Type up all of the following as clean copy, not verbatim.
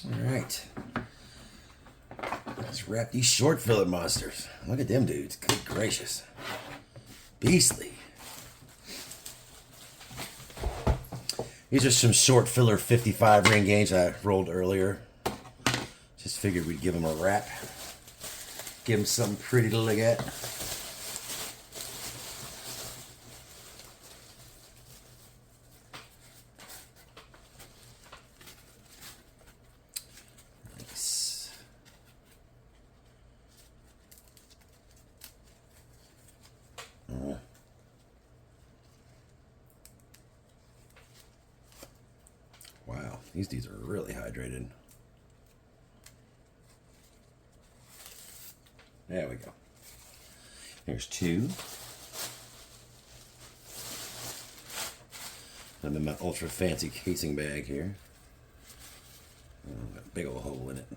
Alright. Let's wrap these short filler monsters. Look at them dudes. Good gracious. Beastly. These are some short filler 55 ring gauge I rolled earlier. Just figured we'd give them a wrap. Give them something pretty to look at. Nice. Wow, these dudes are really hydrated. There we go. There's two. I'm in my ultra fancy casing bag here. Oh, got a big old hole in it. Oh,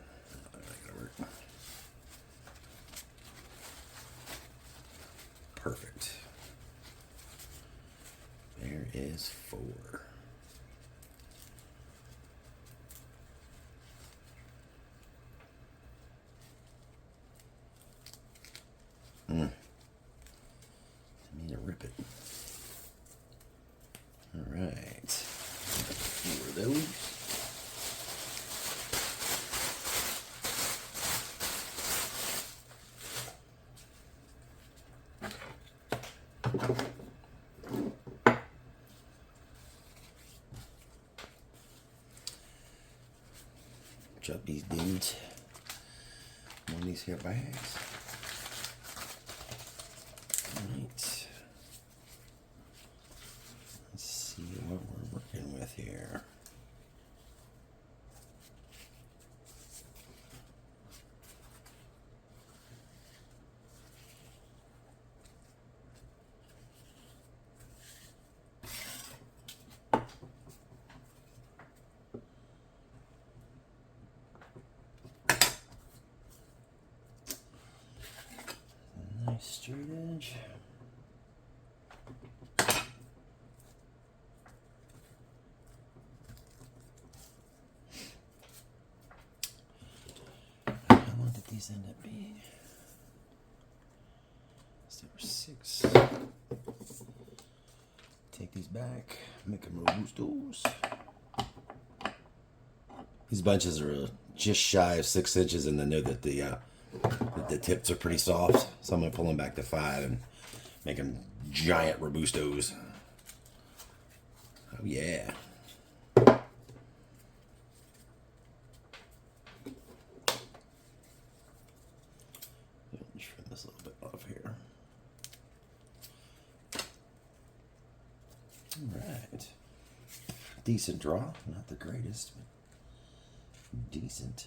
that gotta work. Perfect. There is 4. I need to rip it. All right. 4 of those. Drop these dudes on these here bags. Right. Let's see what we're working with here. Nice straight edge. What did these end up being? So there were 6. Take these back, make them Robustos. These bunches are just shy of 6 inches, and I know that the tips are pretty soft, so I'm going to pull them back to 5 and make them giant Robustos. Oh yeah. Trim this a little bit off here. Alright. Decent draw, not the greatest, but decent.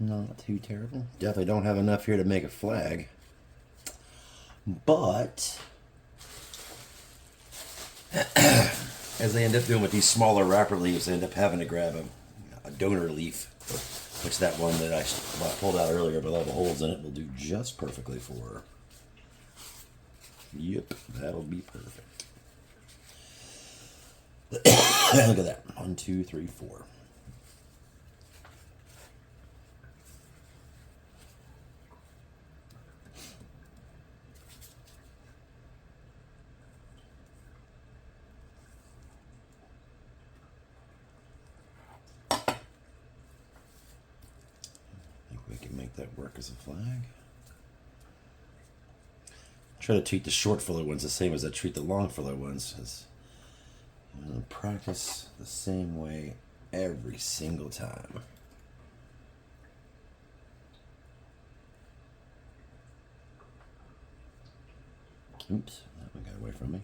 Not too terrible. Definitely don't have enough here to make a flag. But as they end up doing with these smaller wrapper leaves, they end up having to grab a donor leaf, which that one that I pulled out earlier with all the holes in it will do just perfectly for her. Yep, that'll be perfect. Look at that. 1, 2, 3, 4. that work as a flag. Try to treat the short filler ones the same as I treat the long filler ones. I'm going to practice the same way every single time. Oops, that one got away from me.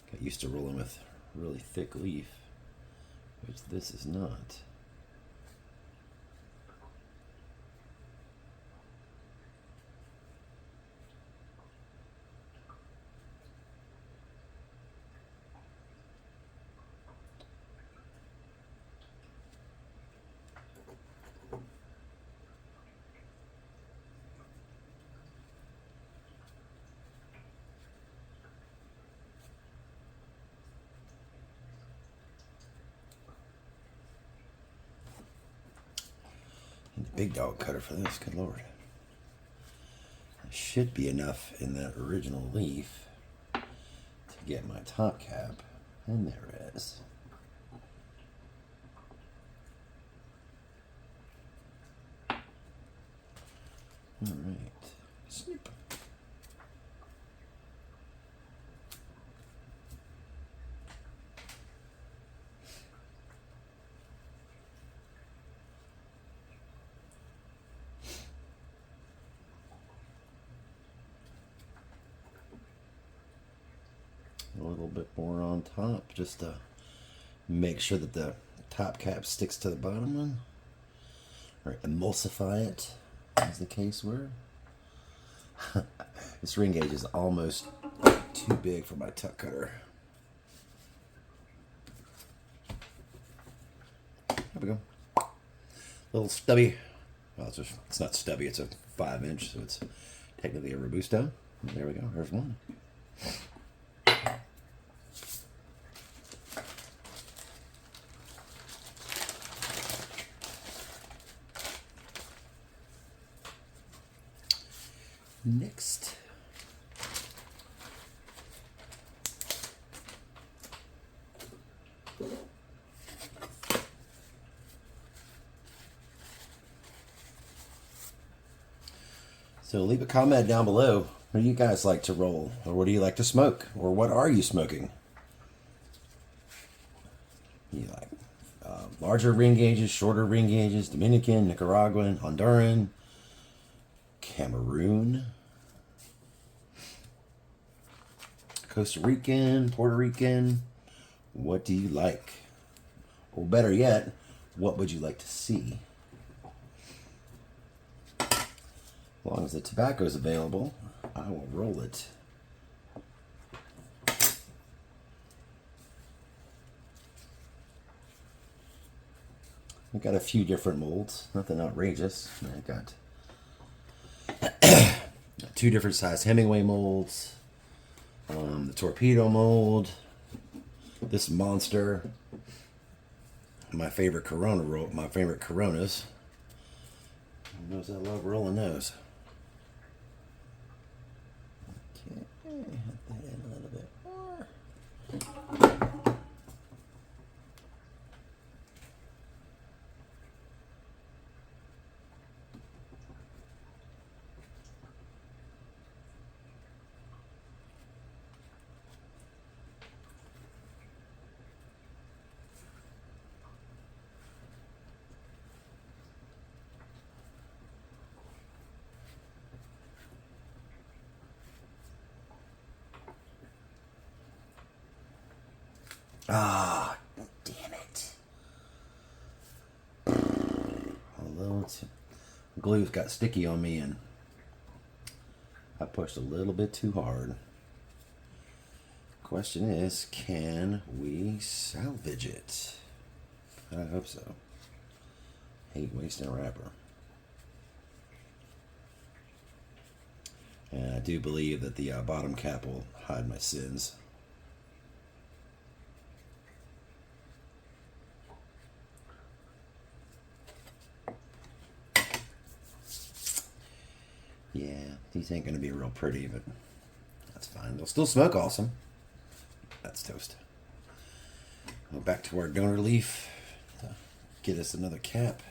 Got used to rolling with really thick leaf, which this is not. Big dog cutter for this, good lord. There should be enough in that original leaf to get my top cap, and there is. Alright, snip. A little bit more on top just to make sure that the top cap sticks to the bottom one, or emulsify it, as the case were. This ring gauge is almost too big for my tuck cutter. There we go. Little stubby. Well, it's not stubby, it's a 5-inch, so it's technically a Robusto. There we go, there's one. Next, so leave a comment down below. What do you guys like to roll, or what do you like to smoke, or what are you smoking? You like larger ring gauges, shorter ring gauges, Dominican, Nicaraguan, Honduran, Cameroon, Costa Rican, Puerto Rican. What do you like? Or better yet, what would you like to see? As long as the tobacco is available, I will roll it. I've got a few different molds, nothing outrageous. I got 2 different size Hemingway molds, the torpedo mold, this monster, my favorite Corona roll, my favorite Coronas. Who knows I love rolling those? Okay, hit that in a little bit more. Ah, damn it. Although glue's got sticky on me and I pushed a little bit too hard. Question is, can we salvage it? I hope so. Hate wasting a wrapper. And I do believe that the bottom cap will hide my sins. Yeah, these ain't going to be real pretty, but that's fine. They'll still smoke awesome. toast. Go back to our donor leaf. Get us another cap.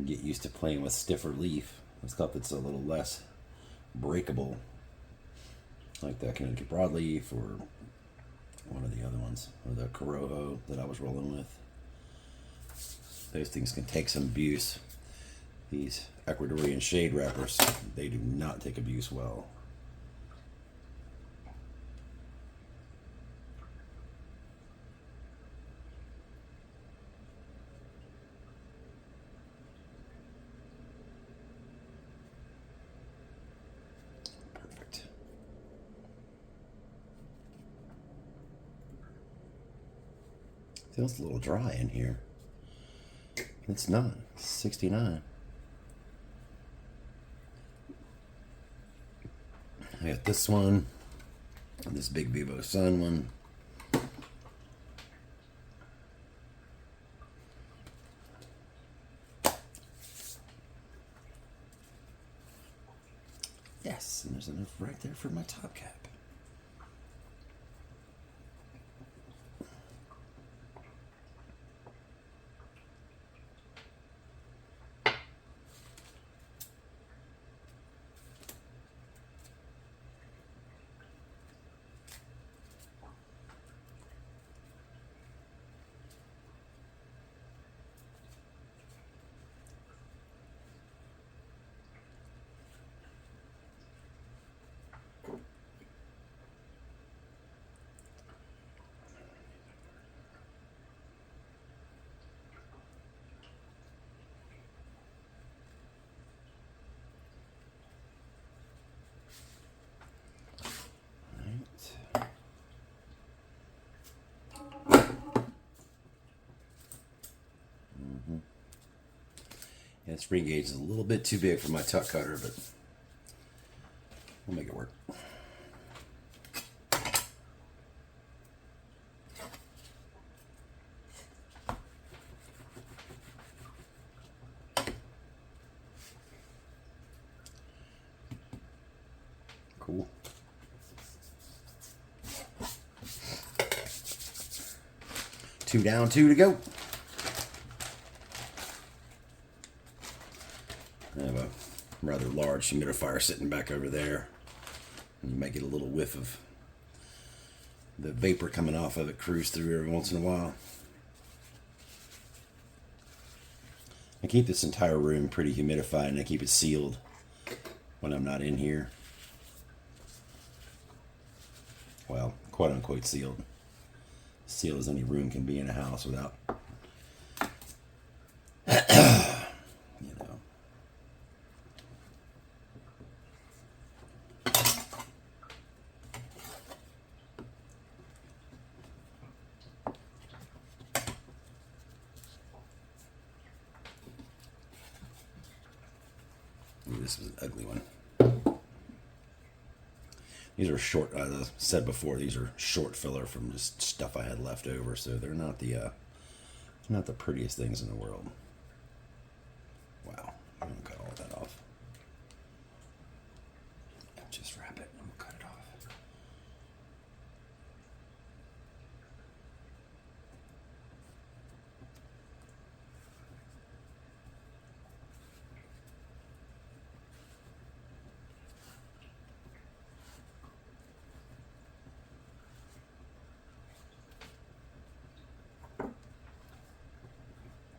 Get used to playing with stiffer leaf, stuff that's a little less breakable, like that Connecticut broadleaf or one of the other ones, or the Corojo that I was rolling with. Those things can take some abuse. These Ecuadorian shade wrappers, they do not take abuse well. Feels a little dry in here. It's not. It's 69. I got this one. This big Vivo Sun one. Yes, and there's enough right there for my top cap. Yeah, the spring gauge is a little bit too big for my tuck cutter, but we'll make it work. Cool. Two down, two to go. I have a rather large humidifier sitting back over there. And you might get a little whiff of the vapor coming off of it cruise through every once in a while. I keep this entire room pretty humidified and I keep it sealed when I'm not in here. Well, quote unquote sealed. Sealed as any room can be in a house without This is an ugly one. These are short, as I said before, these are short filler from just stuff I had left over, so they're not the prettiest things in the world. Wow, I'm gonna cut all that off. Just wrap it and I'm gonna cut it off.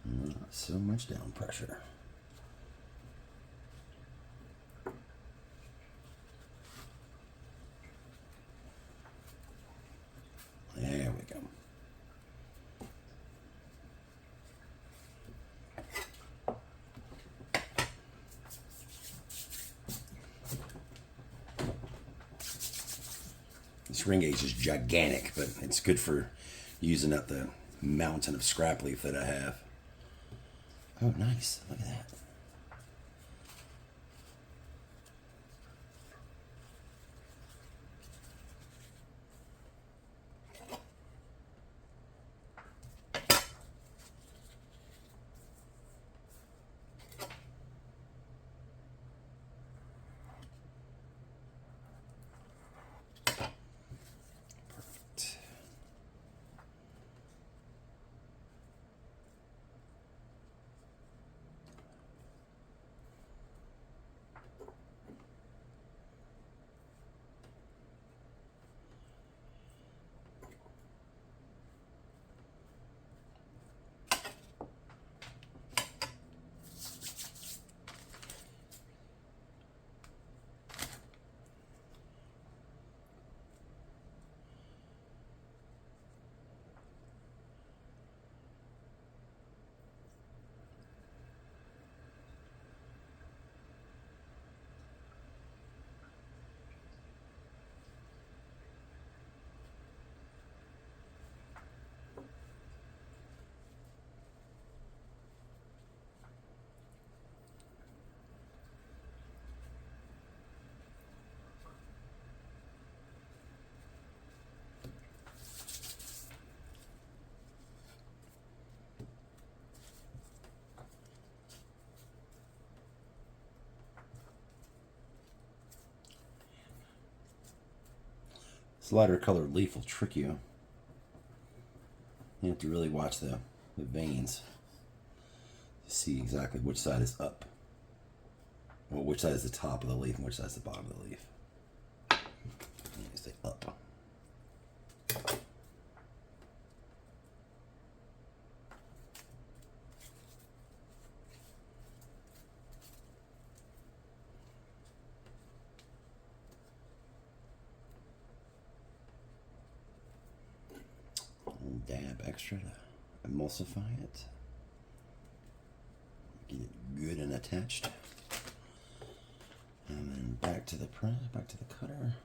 Not so much down pressure. There we go. This ring gauge is gigantic, but it's good for using up the mountain of scrap leaf that I have. Oh, nice. Look at that. This lighter colored leaf will trick you. You have to really watch the veins to see exactly which side is up. Well, which side is the top of the leaf and which side is the bottom of the leaf. Say up. Dab extra to emulsify it. Get it good and attached. And then back to the press, back to the cutter.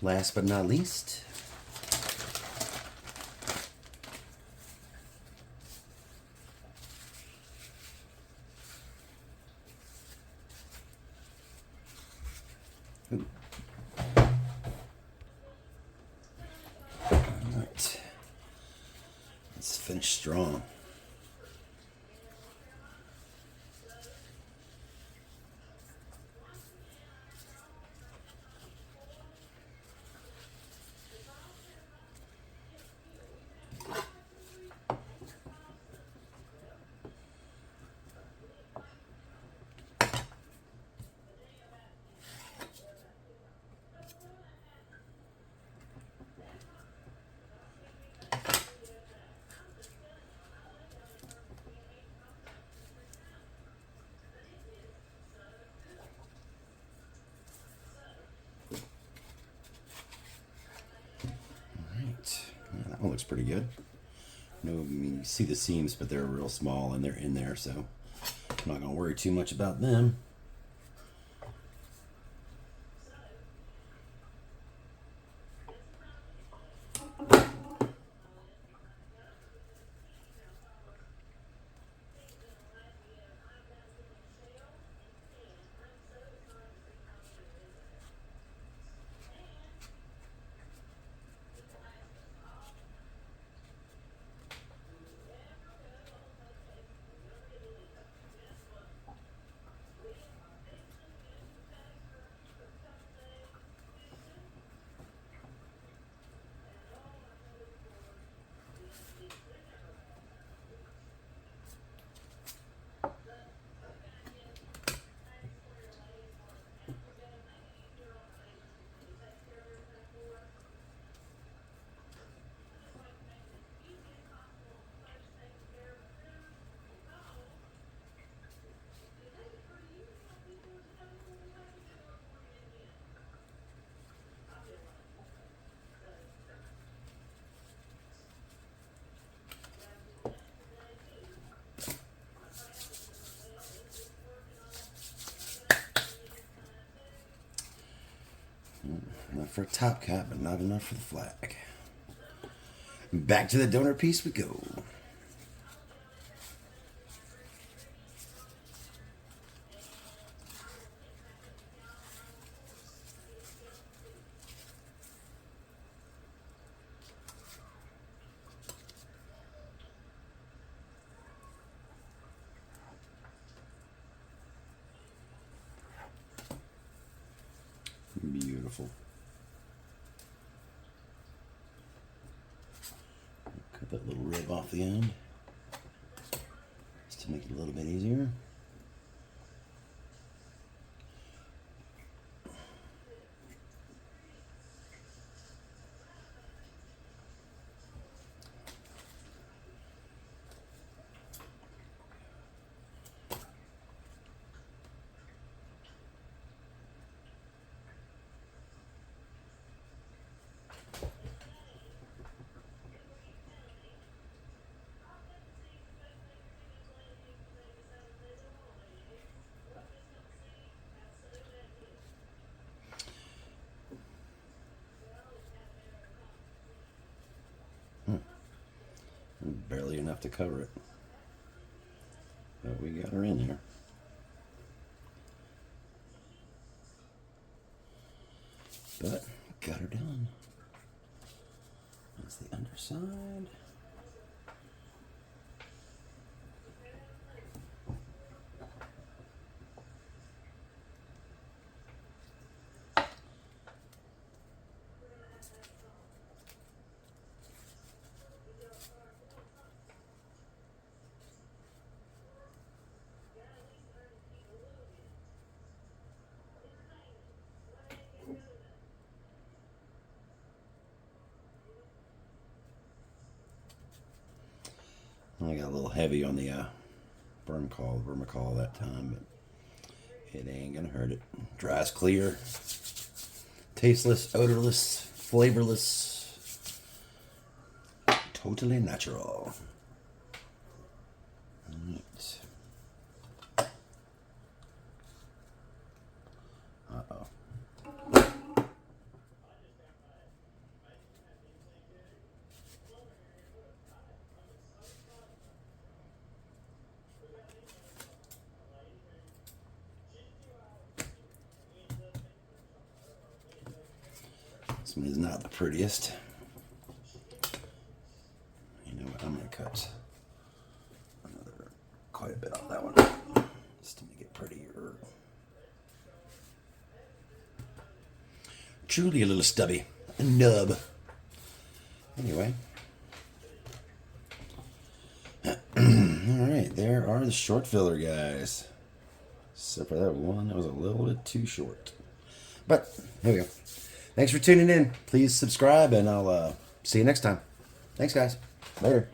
Last but not least, all right, let's finish strong. Yeah, that one looks pretty good. No, I mean, you see the seams, but they're real small and they're in there, so I'm not going to worry too much about them. Enough for a top cap, but not enough for the flag. Back to the donor piece we go. Beautiful. Cut that little rib off the end just to make it a little bit easier. enough to cover it. But we got her in there. But got her done. That's the underside. I got a little heavy on the vermical that time, but it ain't gonna hurt it. Dries clear, tasteless, odorless, flavorless, totally natural. Right. Uh-oh. This one is not the prettiest. You know what? I'm going to cut quite a bit off that one just to make it prettier. Truly a little stubby. A nub. Anyway. Alright, there are the short filler guys. Except for that one that was a little bit too short. But, here we go. Thanks for tuning in. Please subscribe, and I'll see you next time. Thanks, guys. Later.